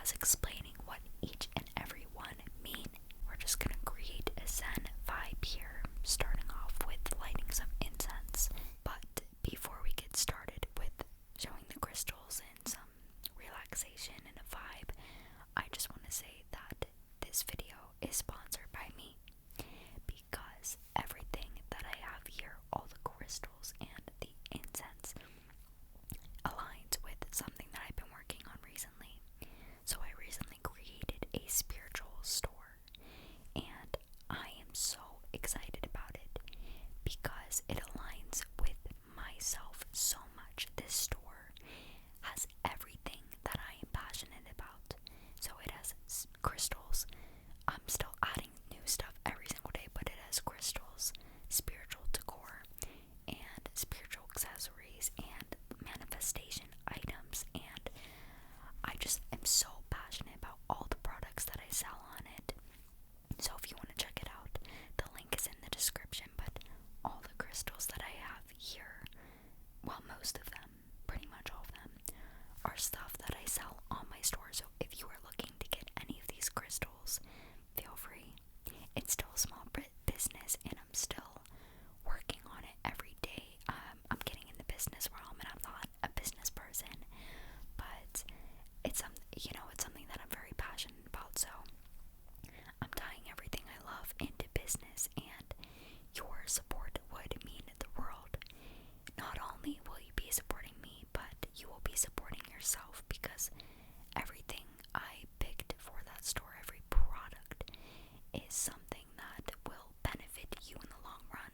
as explaining what each and every one mean. We're just gonna create a Zen vibe here, starting off with lighting some incense. But before we get started with showing the crystals and some relaxation and a vibe, I just want to say that this video is sponsored by me, because everything that I have here, all the crystals and the incense, aligns with something that I've been working on recently. So I recently created a spiritual store, and I am so excited about it because it aligns with myself so much. This store has everything that I am passionate about. So it has crystals. I'm still adding new stuff every single day, but it has crystals, spiritual decor, and spiritual accessories, and manifestation items, and I just am so passionate about all the products that I sell on it. So if you want to check it out, the link is in the description. But all the crystals that I have here, well, most of them, pretty much all of them, are stuff that I sell on my store. So if you are looking to get any of these crystals, feel free. It's still a small business, and I'm still working on it every day. I'm getting in the business realm, and I'm not a business person, but it's something that I'm very passionate about. So I'm tying everything I love into business, and your support would mean the world. Not only will you be supporting me, but you will be supporting yourself, because everything I picked for that store, every product, is something that will benefit you in the long run.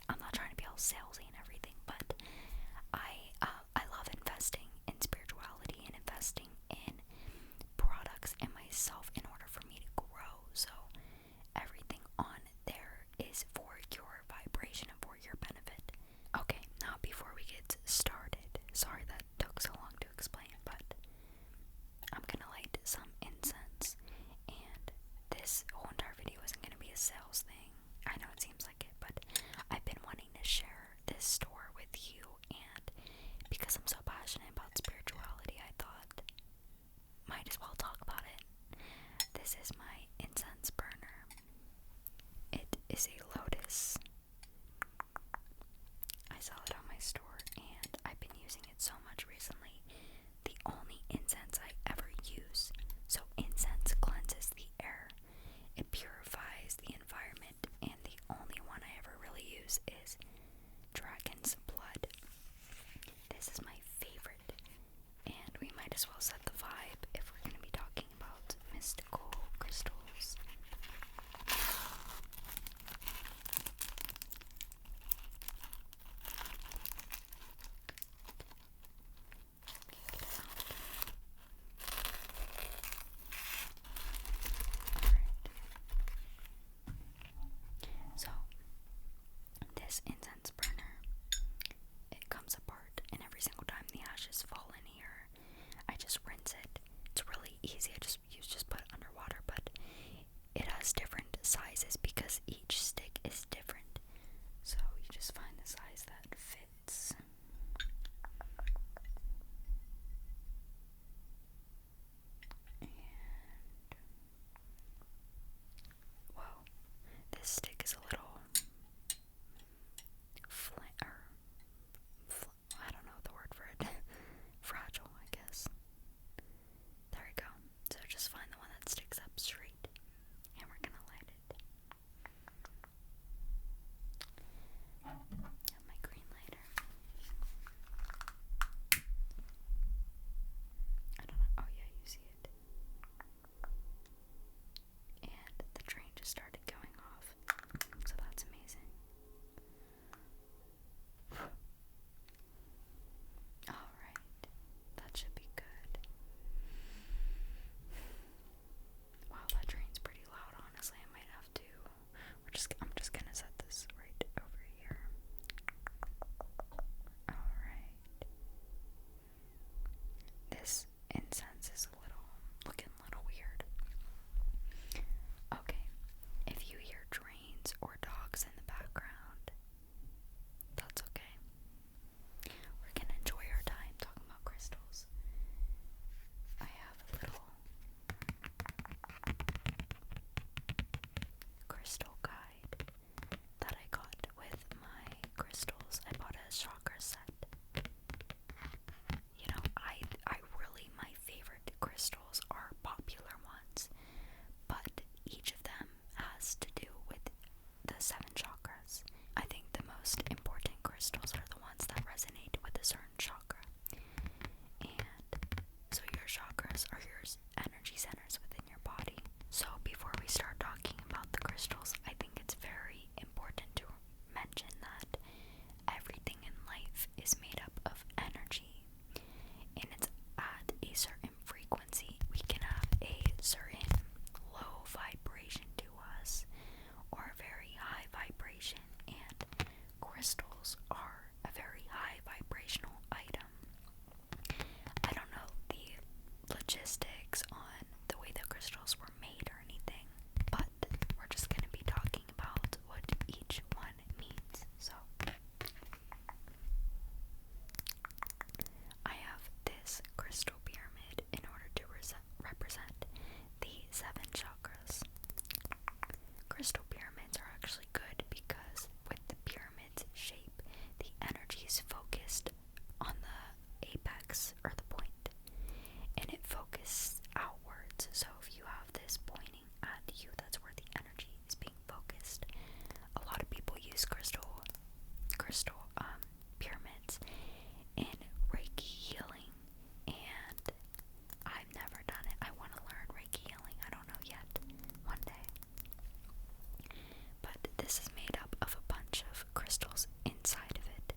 I'm not trying to be all salesy and everything, but I love investing in spirituality and investing in products and myself in order for me to grow. So everything on there is for your vibration and for your benefit. Okay, now before we get started, sorry that took so long to explain, but I'm gonna light some incense, and this whole entire video isn't gonna be a sales thing. I know it seems like it, but I've been wanting to share this store with you, and because I'm so passionate about spirituality, I thought might as well talk about it. This is my incense burner. It is a lotus. I sell it on my store, and I've been using it so much recently. The only incense I ever use. So incense cleanses the air, it purifies the environment, and the only one I ever really use is dragon's blood. This is my favorite, and we might as well set the vibe if we're going to be talking about mystical crystals. energy centers within your body. So before we start talking about the crystals, I think it's very important to mention that everything in life is made up of energy, and it's at a certain frequency. We can have a certain low vibration to us or a very high vibration, and crystals are a very high vibrational item. I don't know the logistics on the way the crystals were made or anything, but we're just going to be talking about what each one means. So I have this crystal pyramid in order to represent the 7 chakras. Crystal pyramids are actually good because with the pyramid's shape, the energy is focused on the apex or the point, and it focuses outwards. So if you have this pointing at you, that's where the energy is being focused. A lot of people use crystal pyramids in Reiki healing, and I've never done it. I want to learn Reiki healing. I don't know yet. One day. But this is made up of a bunch of crystals inside of it.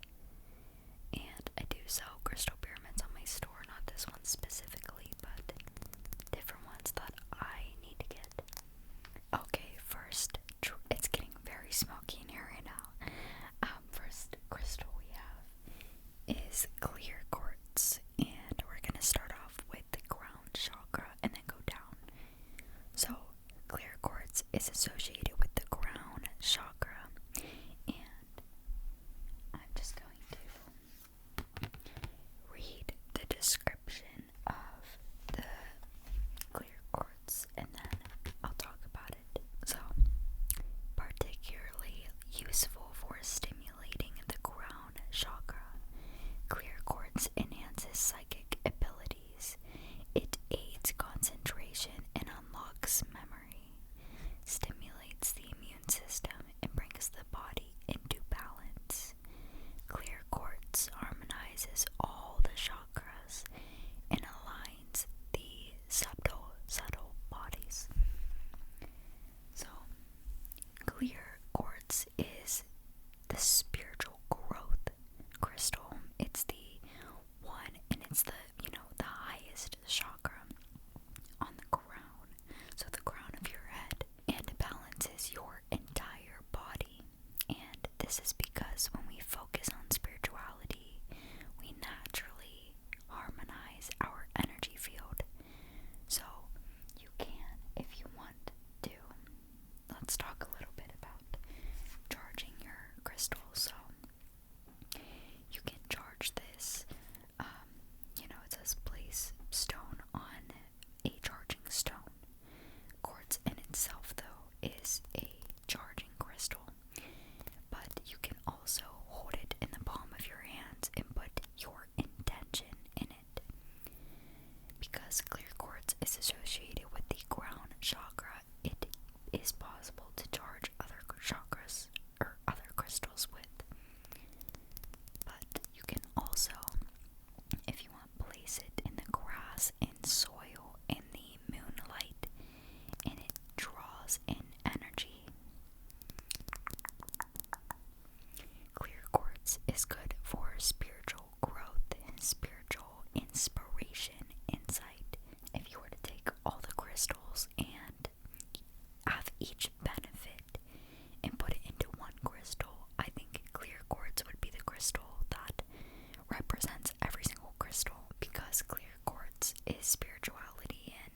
And I do sell crystal pyramids on my store, not this one specifically, but different ones that I need to get. Okay, first, it's getting very smoky in here right now. First crystal we have is clear quartz, and we're going to start off with the crown chakra and then go down. So, clear quartz is associated with the crown chakra, and I'm just going to read the description of the clear quartz and then I'll talk about it. So, particularly useful for stimulating the crown chakra, clear quartz enhances psychic abilities. It aids concentration and unlocks memory, stimulates the immune system, and brings the body into balance. Clear quartz harmonizes all the chakras and aligns the subtle bodies. So, clear quartz is the spiritual growth crystal. It's the one, and it's the, the highest chakra on the crown. So the crown of your head, and balances your entire body. And this is because when we focus on spirituality, we naturally harmonize our energy field. So you can, if you want to. Let's talk a little bit about charging your crystals. So you can charge this, it says place stone on a charging stone. Quartz in itself, though, is a charging crystal, but you can also hold it in the palm of your hands and put your intention in it. Because clear quartz is associated with the crown chakra, it is possible to charge other chakras or other crystals with. But you can also, if you want, place it in the grass and soil in the moonlight, and it draws in energy. Clear quartz is good for spiritual growth and spiritual inspiration, insight. If you were to take all the crystals and have each benefit and put it into one crystal, I think clear quartz would be the crystal that represents every single crystal, because clear quartz is spirituality and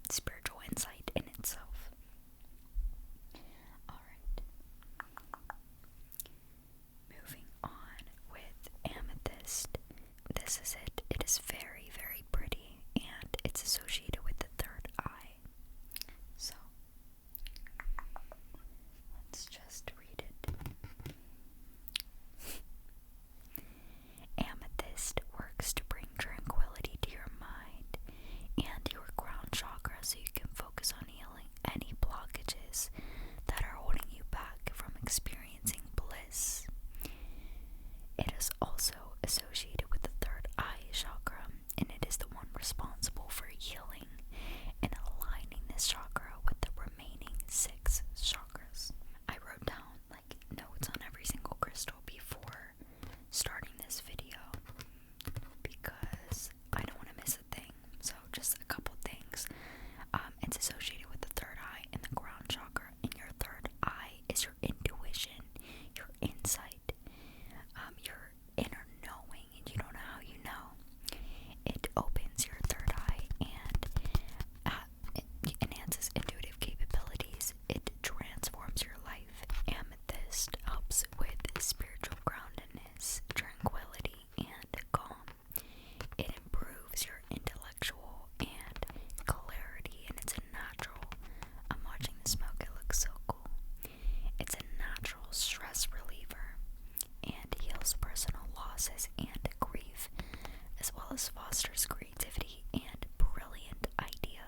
spiritual insight in itself. Alright. Moving on with amethyst. This is it. It is very, very pretty, and it's associated with the third eye.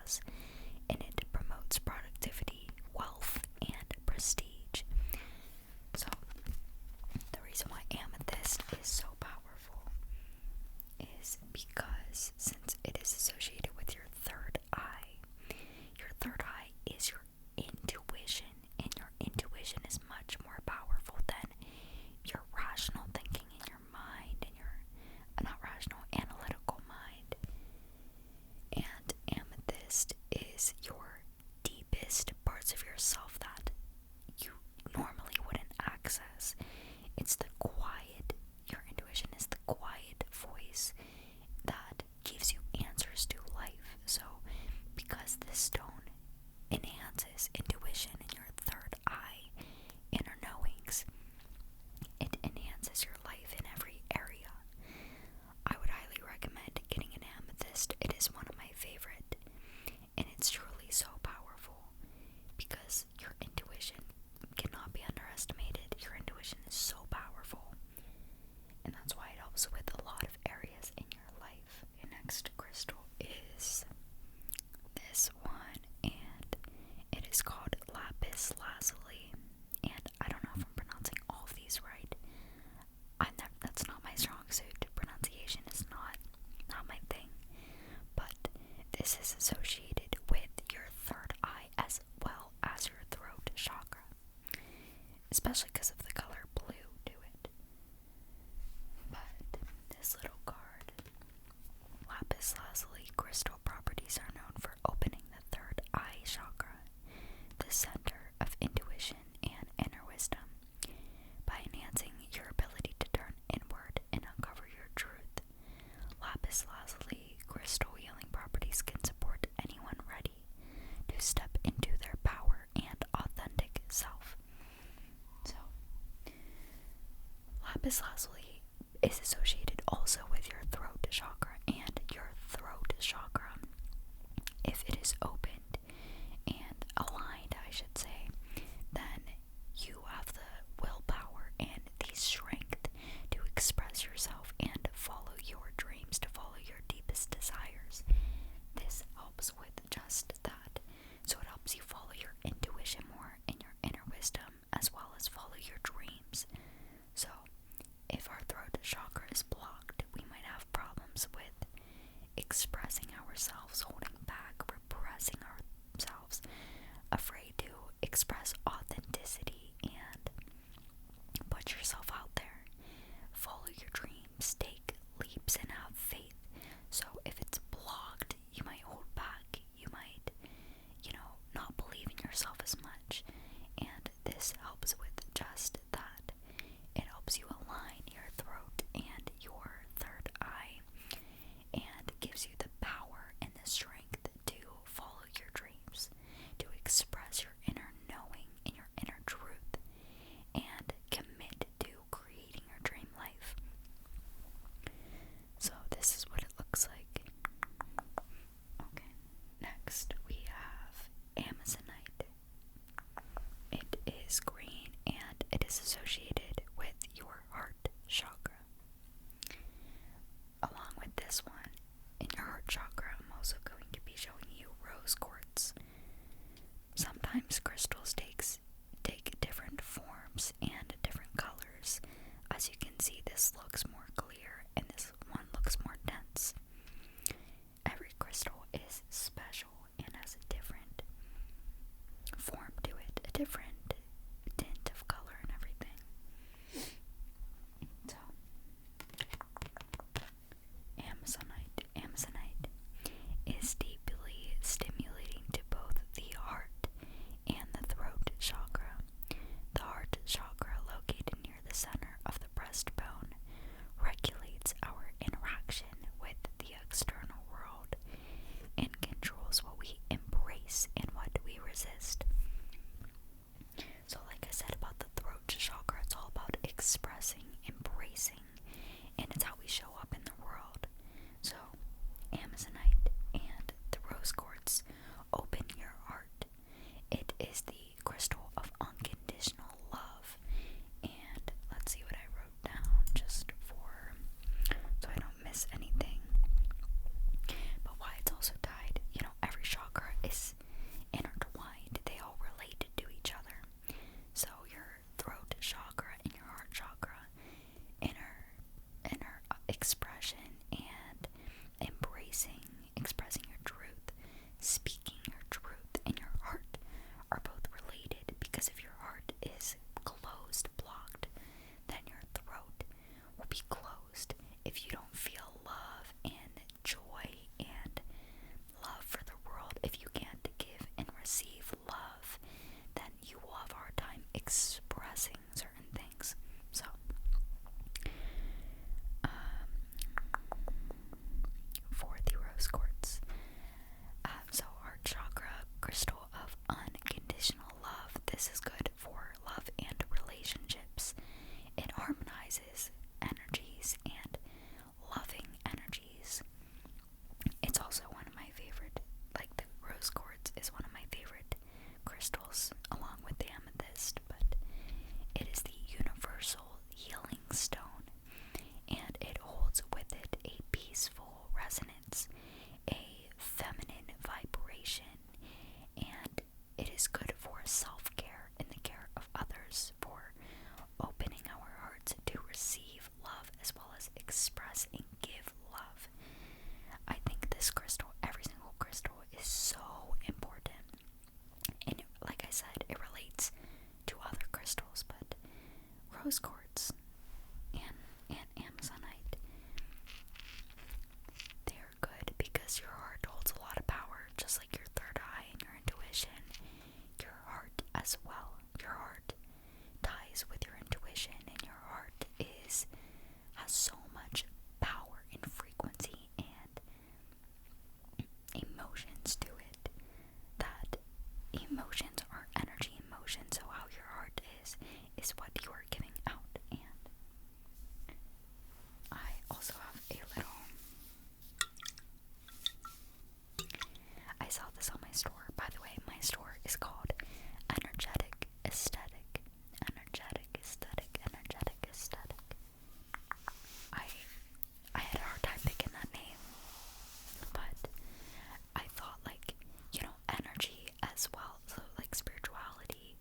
chakras, and it promotes productivity, wealth, and prestige. So, the reason why amethyst is so powerful is because since it is associated with your third eye is your intuition, and your intuition is much more powerful than your rational thinking in your mind and your not rational, analytical mind. And amethyst is your deepest parts of yourself that you normally wouldn't access. It's the quiet, your intuition is the quiet voice that gives you answers to life. So, because this stone enhances intuition in your third eye, inner knowings, it enhances your life in every area. I would highly recommend getting an amethyst. It is one of my favorite, and it's truly so powerful because your intuition cannot be underestimated. Your intuition is so powerful, and that's why it helps with a lot of areas in your life. Your next crystal is this one, and it is called LAPIS LAZULI, and I don't know if I'm pronouncing all of these right. That's not my strong suit. Pronunciation is not my thing, but this is associated with your third eye as well as your throat chakra, especially because of the color blue to it. But this little card, Lapis Lazuli crystal properties are known for opening the third eye chakra, the center of intuition and inner wisdom, by enhancing your ability to turn inward and uncover your truth. Lapis Lazuli crystal healing properties can support anyone ready to step into their power and authentic self. So, Lapis Lazuli is associated also with your throat chakra, and your throat chakra, if it is opened and aligned, I should say, then you have the willpower and the strength to express yourself and follow your dreams, to follow your deepest desires. This helps with just that. So it helps you follow your intuition more and your inner wisdom, as well as follow your dreams. So if our throat chakra is blocked, we might have problems with expressing ourselves, holding back, repressing ourselves, afraid to express authenticity and put yourself out there. Follow your dreams, take leaps, and have faith. So if it's blocked, you might hold back, you might, not believe in yourself as much. And this helps with just that. It helps you align your throat and your third eye, and gives you the power and the strength to follow your dreams, to express your inner knowing and your inner truth, and commit to creating your dream life. So this is what it looks like. Okay, next we have Amazonite. It is green, and it is associated with your heart chakra. Along with this one, in your heart chakra, I'm also going to be showing you rose quartz. Sometimes crystals take different forms and different colors. As you can see, this looks more clear and this one looks more dense. Every crystal is special and has a different form to it, a different tint of color and everything. So, Amazonite is deeply stimulating to both the heart and the throat chakra. The heart chakra, located near the center of the breastbone, regulates our interaction with the external world and controls what we embrace and what we resist. rose quartz and amazonite. They are good because your heart holds a lot of power, just like your third eye and your intuition. Your heart as well. Your heart ties with your intuition, and your heart has so much power and frequency and emotions to it, that emotions are energy emotions. So how your heart is what you are giving out. And I also have a little, I saw this on my store. By the way, my store is called Energetic Aesthetic. Energetic Aesthetic. Energetic Aesthetic. I had a hard time picking that name, but I thought, like, you know, energy as well, so like spirituality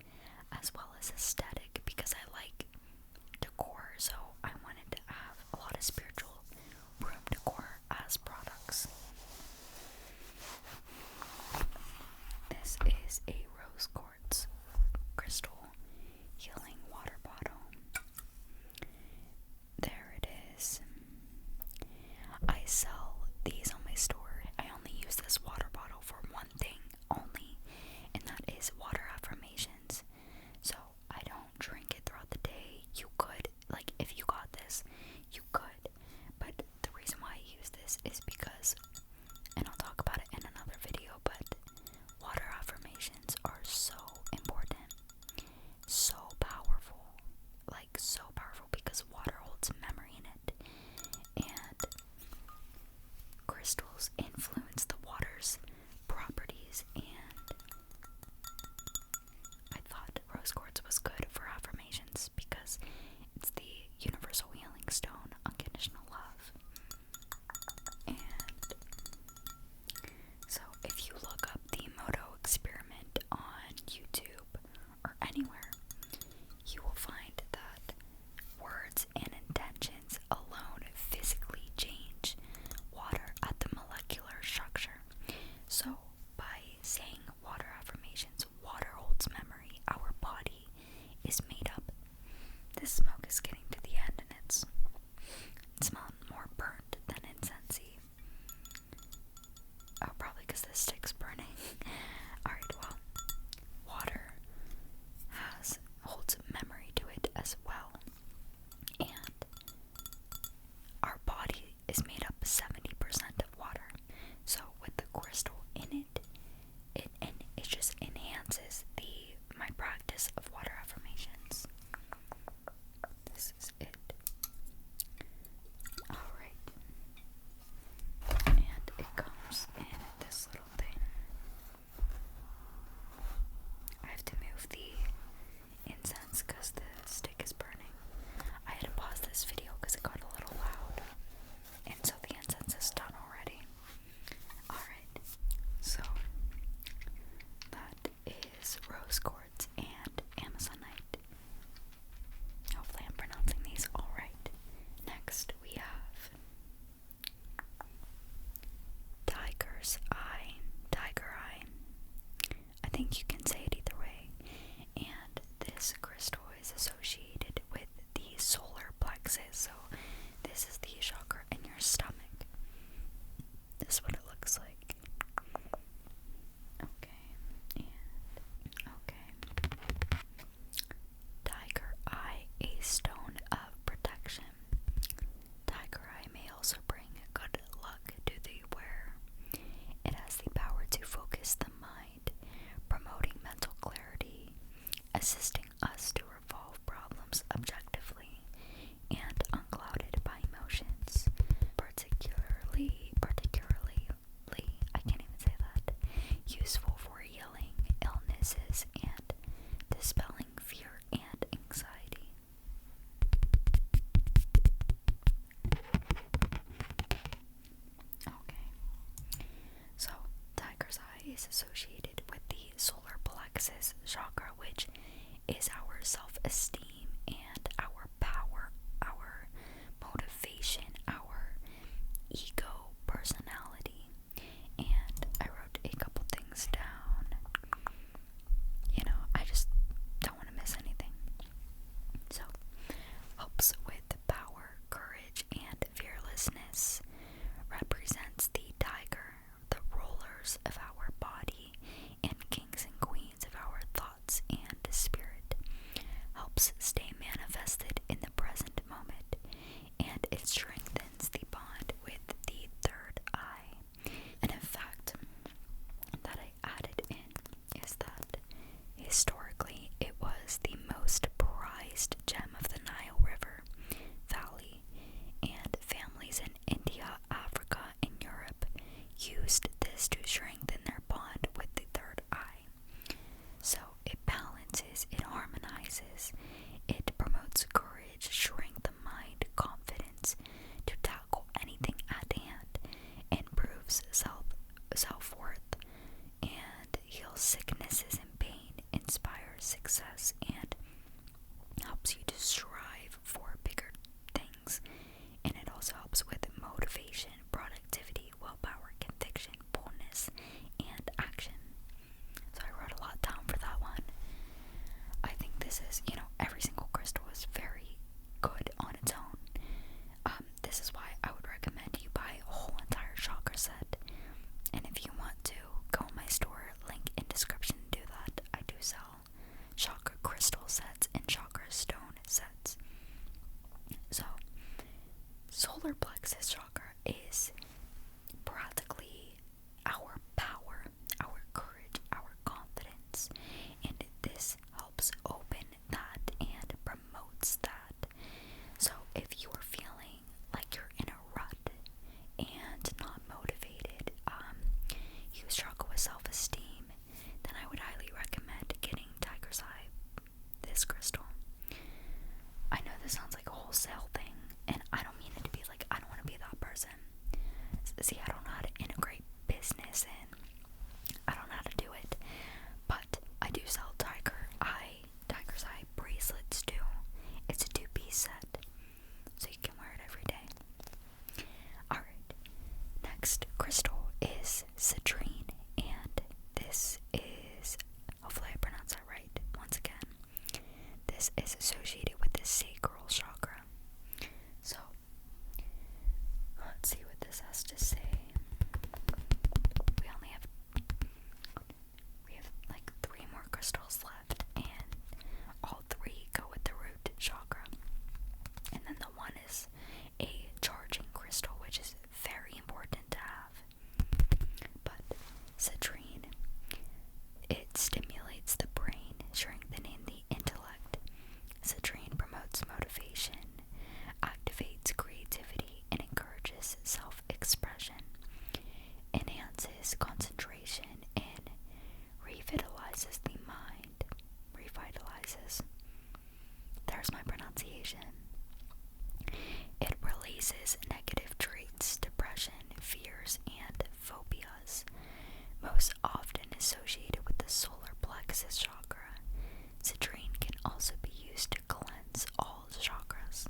as well as aesthetic, because I like decor, so I wanted to have a lot of spiritual room decor as products. This is a rose quartz crystal healing water bottle. There it is. I sell these on my store. I only use this water bottle for one thing only, and that is water affirmations. So I don't drink it throughout the day. You could, like, if you got this, you could, but the reason why I use this is because, and I'll talk about it in another video, but water affirmations are so important, so powerful, like so powerful, because water holds memory in it, and crystals influence the water's properties, and I thought rose quartz was good for affirmations because it's the universal healing stone, unconditional love. And so if you look up the Moto experiment on YouTube or anywhere, you will find that words and intentions alone physically change water at the molecular structure. So by saying water affirmations, water holds memory. Our body is made up. This smoke is getting to the end, and it's smelling more burnt than incensey. Oh, probably because the stick's burning. Alright, well, water holds memory to it as well. And our body is made up 70% of water. So with the crystal in it, it just enhances my practice of water affirmations. This is it. Alright. And it comes in this little thing. I have to move the incense because the stick is burning. I had to pause this video because it got a little loud. And so the incense is done already. Alright. So that is rose quartz and amazonite. Hopefully I'm pronouncing these all right. Next we have tiger eye. I think you can say it either way. And this crystal is associated with the solar plexus. So this is the chakra in your stomach. This is what it looks like. Okay. Tiger eye, a stone of protection. Tiger eye may also bring good luck to the wearer. It has the power to focus the mind, promoting mental clarity, assisting us to resolve problems objectively and unclouded by emotions. Particularly, I can't even say that, useful for healing illnesses and dispelling fear and anxiety. Okay, so tiger's eye is associated with the solar plexus chakra, which is our self-esteem and our power, our motivation, our ego, personality. And I wrote a couple things down. You know, I just don't want to miss anything. So sicknesses and pain, inspires success, and helps you to strive for bigger things. And it also helps with motivation, productivity, willpower, conviction, boldness, and action. So I wrote a lot down for that one. I think this is, every single crystal is very good on its own. This is why I would recommend you buy a whole entire chakra set. And if you want to, go in my store, link in description to do that. I do sell chakra crystal sets and chakra stone sets. So, solar plexus chakra is practically our power, our courage, our confidence, and this helps open that and promotes that. So if you are feeling like you're in a rut and not motivated, you struggle with self-esteem, then I would highly recommend getting Tiger's Eye, this crystal. I know this sounds like a wholesale thing, and I don't mean it to be like, I don't want to be that person. See, I don't know how to integrate business and I don't know how to do it, but I do sell Tiger's Eye bracelets too. It's a 2-piece set, so you can wear it every day. Alright, next crystal is citrine, and this is, hopefully I pronounce that right once again, this is associated with the sacral chakra. So, let's see what this has to say. We have like 3 more crystals left, and all 3 go with the root chakra. And then the one is a charging crystal, which is very important to have. But citrine, it stimulates the brain, strengthening the intellect. Citrine promotes motivation, activates creativity, and encourages self-expression, enhances concentration, and revitalizes the mind. Revitalizes. There's my pronunciation. It releases negative traits, depression, fears, and phobias, most often associated with the solar plexus chakra. Citrine can also be used to cleanse all chakras.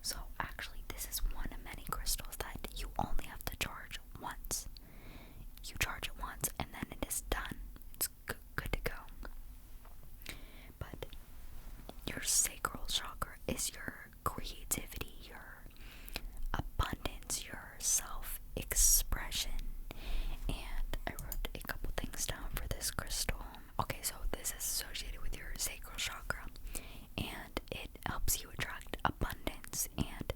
So actually, this is one of many crystals that you only have to charge once. You charge it once and then it is done. It's good to go. But your sacral chakra is your creativity, your abundance, your self-expression. And I wrote a couple things down for this crystal. Okay, so this is associated with your sacral chakra, and it helps you attract abundance and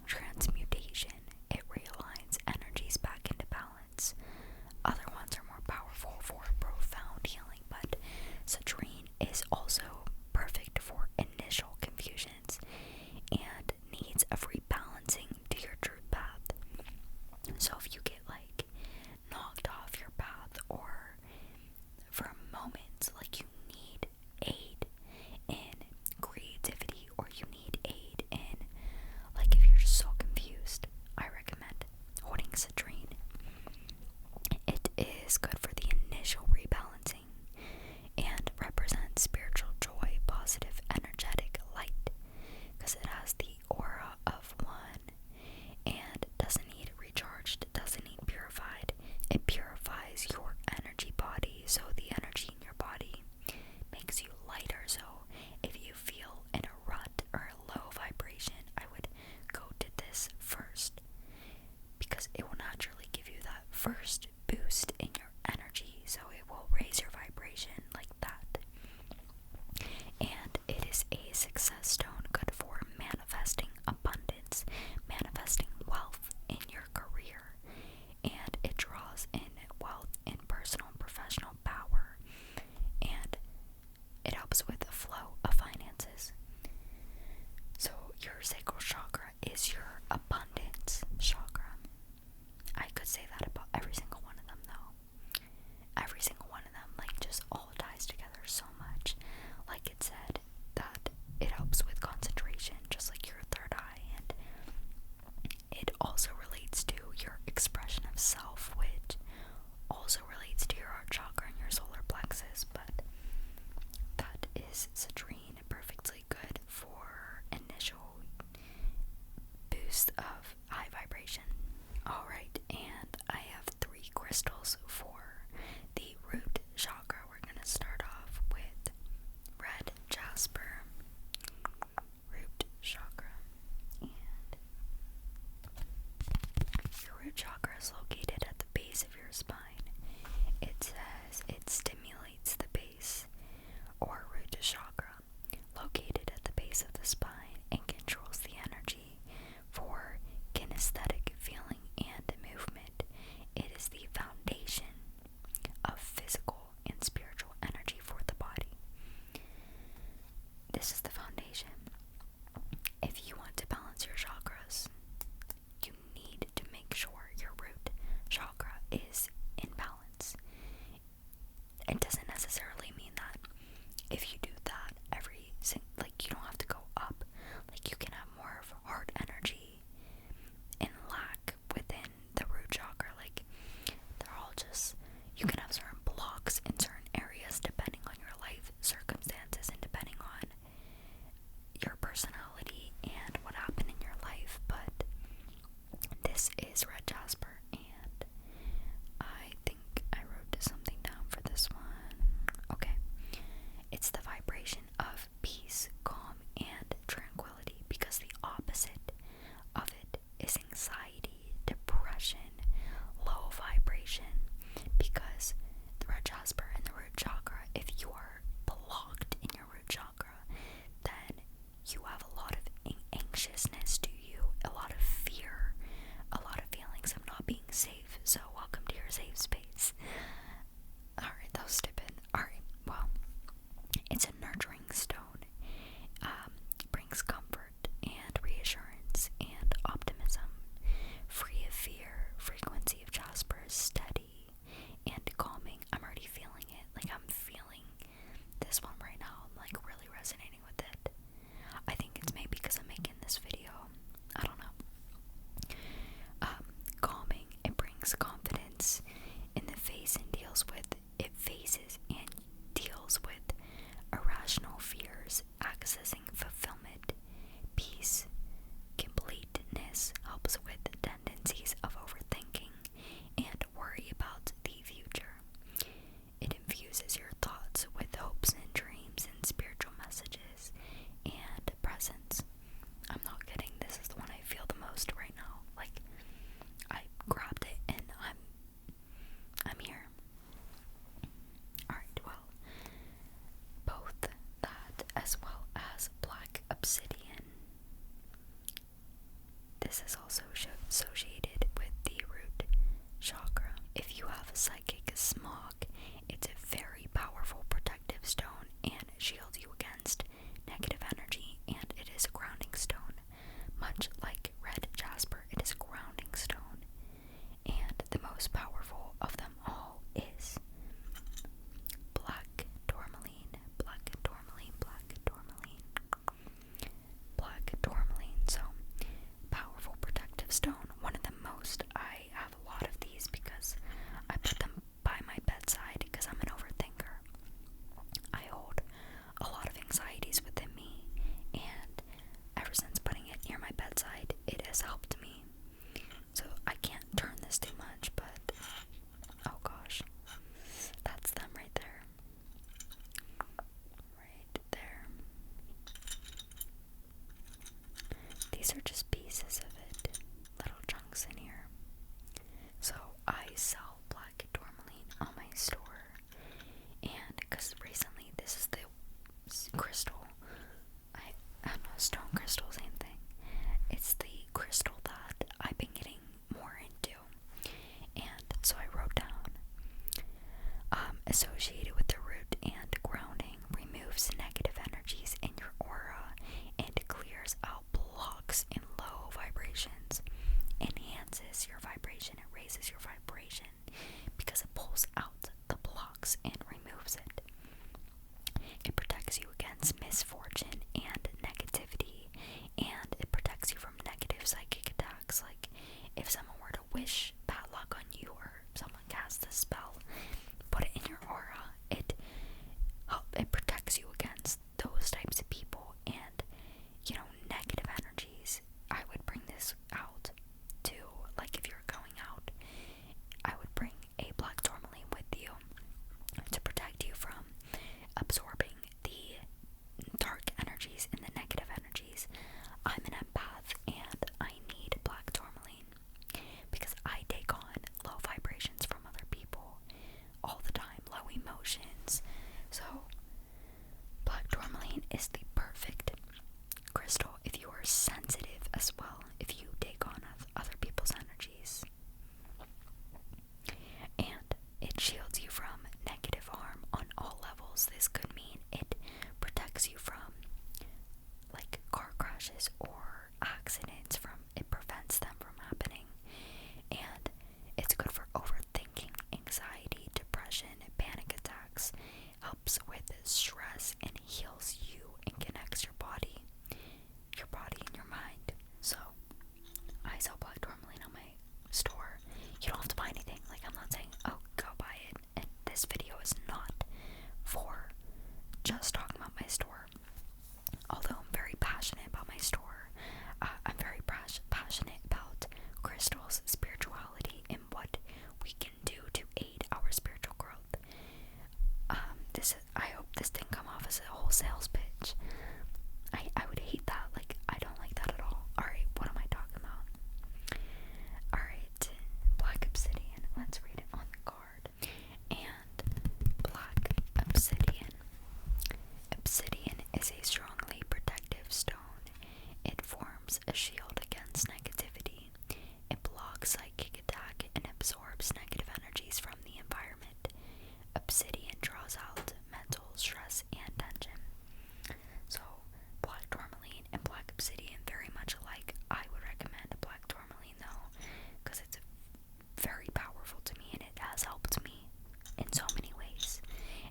transmutation. It realigns energies back into balance. Other ones are more powerful for profound healing, but citrine is also perfect for initial confusions and needs of rebalancing to your truth path. So if you get like knocked off your path, or for a is citrine, perfectly good for initial boost of high vibration. Alright, and I have 3 crystals for the root chakra. We're going to start off with red jasper, root chakra, and your root chakra is located at the base of your spine. It says it stimulates the base or root chakra located at the base of the spine and controls the energy for kinesthetic feeling and movement. It is the foundation of physical and spiritual energy for the body. This is the foundation. If you want to balance your chakras, you need to make sure your root chakra is in balance. It doesn't necessarily mean that if you do that you don't have to go up. Like, you can have more of heart energy and lack within the root chakra. Like, they're all just, you can have certain blocks in certain areas depending on your life circumstances and depending on your personality and what happened in your life. But this is red jasper, and I think I wrote something down for this one. Okay. It's the vibration of peace, calm, and tranquility, because the opposite of it is anxiety, depression, low vibration. Because the red jasper and the root chakra, if you are blocked in your root chakra, then you have a lot of anxiousness to you, a lot of fear, a lot of feelings of not being safe. So welcome to your safe space. Alright, that was stupid. Alright, well, it's a nurturing stone. Brings comfort and reassurance and optimism. Free of fear. Frequency of jasper is steady and calming. I'm already feeling it. Like, I'm feeling this one right now. I'm like really resonating with it. I think it's maybe because I'm making this video. I don't know. Calming. It brings confidence in the face and it faces and deals with irrational fears, accessing fulfillment, peace, completeness, helps with tendencies of overthinking and worry about the future. It infuses your thoughts with hopes and dreams and spiritual messages and presence. I'm not kidding, this is the one I feel the most right now. Like, I grabbed it and I'm here. Alright, well, both that as well as black obsidian. This is also associated with the root chakra. If you have a psychic smog, it's a very powerful protective stone and shields you against negative energy, and it is a grounding stone. Much like red jasper, it is a grounding stone. And the most powerful of them all is black tourmaline, black tourmaline, black tourmaline, black tourmaline. So, powerful protective stone. One of the most. I have a lot of these because I put them by my bedside because I'm an overthinker. I hold a lot of anxieties within me, and ever since putting it near my bedside, it has helped me. So I can't turn this too much, but oh gosh, that's them right there. Right there. These are just pieces of it, little chunks in here. So I sell black tourmaline on my store, and because recently this is the crystal, I don't know, stone crystal, same thing. It's the crystal that I've been getting more into, and so I wrote down associated with the root and grounding, removes negative energies in your aura and clears out blocks in low vibrations, enhances your vibration, it raises your vibration because it pulls out the blocks and removes it. It protects you against misfortune and negativity, and it protects you from negative psychic attacks. Like, if someone were to wish bad luck on you, or someone casts a spell, put it in your aura, it protects you against relax, helps with stress, and heals you and connects your body and your mind. So, I sell black tourmaline on my store. You don't have to buy anything. Like, I'm not saying, oh, go buy it. And this video is not for just talking about my store. Although I'm very passionate about my store, I'm very passionate about crystals, spirituality, and what we can do to aid our spiritual growth. I hope this didn't come off as a whole sales pitch. I would hate that. Like, I don't like that at all. Alright, what am I talking about? Alright, black obsidian. Let's read it on the card. And black obsidian. Obsidian is a strongly protective stone. It forms a shield against negativity. It blocks psychic attack and absorbs negative energies from the environment. Obsidian draws out mental stress and tension. So, black tourmaline and black obsidian very much alike. I would recommend black tourmaline though, because it's very powerful to me and it has helped me in so many ways.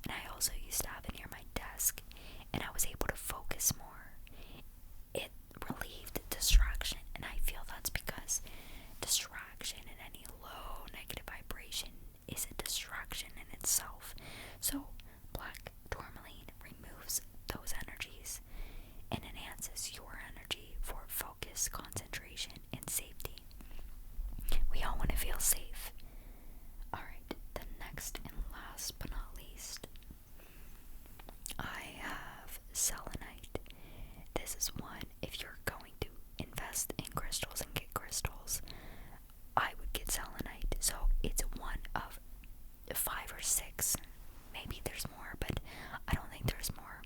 And I also used to have it near my desk, and I was able to focus more. It relieved distraction, and I feel that's because distraction and any low negative vibration is a distraction in itself. So black tourmaline removes those energies and enhances your energy for focus, concentration, and safety. We all want to feel safe. Alright, the next and last but not least, I have selenite. This is one, if you're going to invest in crystals and get crystals, I would get selenite. So it's one of 5 or 6, maybe there's more, but I don't think there's more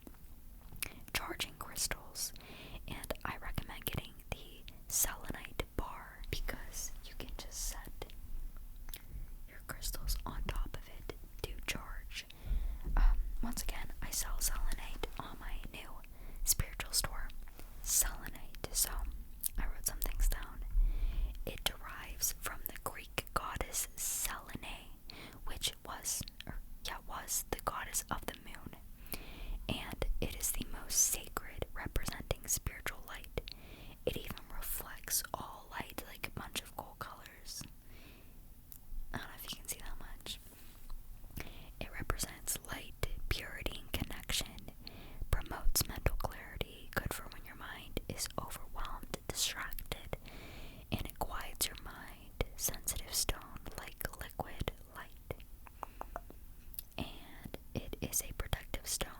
charging crystals. And I recommend getting the selenite bar because you can just set your crystals on top of it to charge. Once again, I sell selenite on my new spiritual store, Selenite. So I wrote some things down. It derives from the Greek goddess Selene, which was the goddess of the moon, and it is the most sacred, representing spiritual light. It even reflects all light like a bunch of gold colors. I don't know if you can see that much. It represents light, purity, and connection, promotes mental clarity, good for when your mind is overwhelmed, distracted, and it quiets your mind. Sensitive stone like liquid light. And it is a protective stone.